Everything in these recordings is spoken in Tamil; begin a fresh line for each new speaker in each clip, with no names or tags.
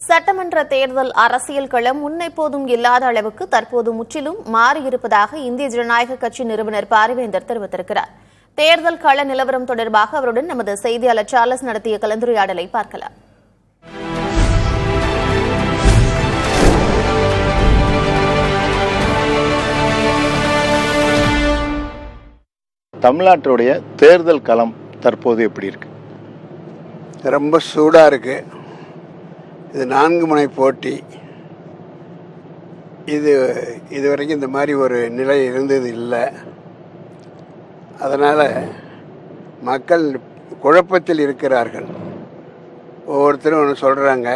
சட்டமன்ற தேர்தல் அரசியல் களம் முன்னெப்போதும் இல்லாத அளவுக்கு தற்போது முற்றிலும் மாறியிருப்பதாக இந்திய ஜனநாயக கட்சி நிறுவனர் பாரிவேந்தர் தெரிவித்திருக்கிறார். தேர்தல் கள நிலவரம் தொடர்பாக அவருடன் நமது செய்தியாளர் சார்லஸ் நடத்திய கலந்துரையாடலை பார்க்கலாம்.
தமிழ்நாட்டுடைய தேர்தல் களம் தற்போது எப்படி இருக்கு?
ரொம்ப சூடா இருக்கு. இது 4 முனை போட்டி. இதுவரைக்கும் இந்த மாதிரி ஒரு நிலை இருந்தது இல்லை. அதனால் மக்கள் குழப்பத்தில் இருக்கிறார்கள். ஒவ்வொருத்தரும் ஒன்று சொல்கிறாங்க.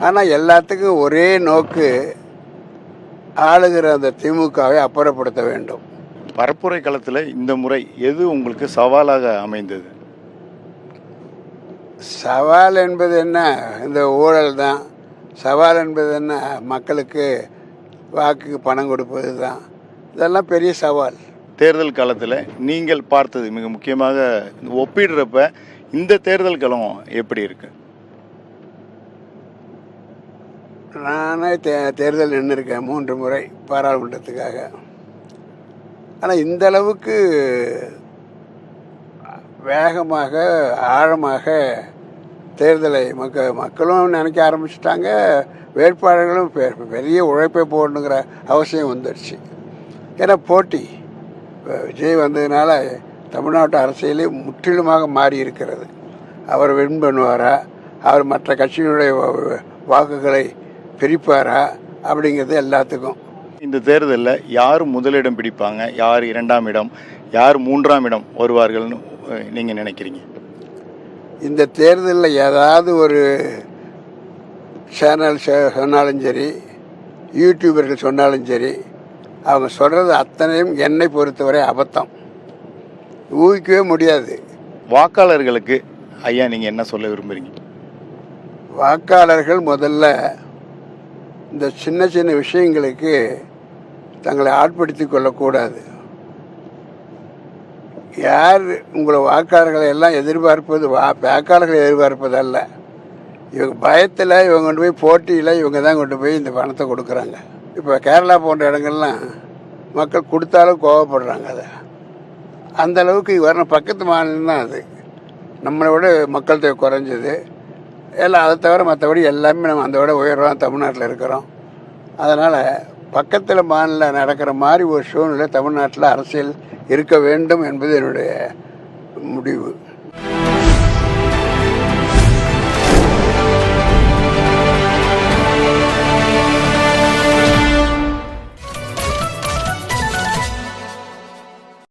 ஆனால் எல்லாத்துக்கும் ஒரே நோக்கு, ஆளுகிற அந்த திமுகவை அப்புறப்படுத்த வேண்டும்.
பரப்புரை களத்தில் இந்த முறை எது உங்களுக்கு சவாலாக அமைந்தது?
சவால் என்பது என்ன? இந்த ஊழல் தான். சவால் என்பது என்ன? மக்களுக்கு வாக்குக்கு பணம் கொடுப்பது தான். இதெல்லாம் பெரிய சவால்.
தேர்தல் காலத்தில் நீங்கள் பார்த்தது மிக முக்கியமாக ஒப்பிடுறப்ப இந்த தேர்தல் களம் எப்படி இருக்கு?
நானே தேர்தல் நின்றுருக்கேன் 3 முறை பாராளுமன்றத்துக்காக. ஆனால் இந்த அளவுக்கு வேகமாக ஆழமாக தேர்தலை மக்களும் நினைக்க ஆரம்பிச்சிட்டாங்க. வேட்பாளர்களும் பெரிய உழைப்பை போடணுங்கிற அவசியம் வந்துடுச்சு. ஏன்னா போட்டி விஜய் வந்ததுனால தமிழ்நாட்டு அரசியலே முற்றிலுமாக மாறி இருக்கிறது. அவர் வின் பண்ணுவாரா, அவர் மற்ற கட்சியினுடைய வாக்குகளை பிரிப்பாரா அப்படிங்கிறது எல்லாத்துக்கும்.
இந்த தேர்தலில் யார் முதலிடம் பிடிப்பாங்க, யார் 2ஆம் இடம், யார் 3ஆம் இடம் வருவார்கள்னு நீங்கள் நினைக்கிறீங்க?
இந்த தேர்தலில் ஏதாவது ஒரு சேனல் சொன்னாலும் சரி, யூடியூபர்கள் சொன்னாலும் சரி, அவங்க சொல்கிறது அத்தனையும் என்னை பொறுத்தவரை அபத்தம். ஊகிக்கவே முடியாது.
வாக்காளர்களுக்கு ஐயா நீங்கள் என்ன சொல்ல விரும்புகிறீங்க?
வாக்காளர்கள் முதல்ல இந்த சின்ன சின்ன விஷயங்களுக்கு தங்களை ஆட்படுத்தி கொள்ளக்கூடாது. யார் உங்களை வாக்காளர்களை எல்லாம் எதிர்பார்ப்பது வாக்காளர்களை எதிர்பார்ப்பது அல்ல. இவங்க பயத்தில் இவங்க கொண்டு போய் போட்டியில் இவங்க தான் கொண்டு போய் இந்த பணத்தை கொடுக்குறாங்க. இப்போ கேரளா போன்ற இடங்கள்லாம் மக்கள் கொடுத்தாலும் கோவப்படுறாங்க. அதை அந்த அளவுக்கு வரணும். பக்கத்து மாநிலம் தான் அது. நம்மளை விட மக்கள் தொகை குறைஞ்சது எல்லாம். அதை தவிர மற்றபடி எல்லாமே நம்ம அந்த விட உயர்வாக தமிழ்நாட்டில் இருக்கிறோம். அதனால் பக்கத்தில் மாநிலம் நடக்கிற மாதிரி ஒரு சூழ்நிலை தமிழ்நாட்டில் அரசியல் இருக்க வேண்டும் என்பது என்னுடைய முடிவு.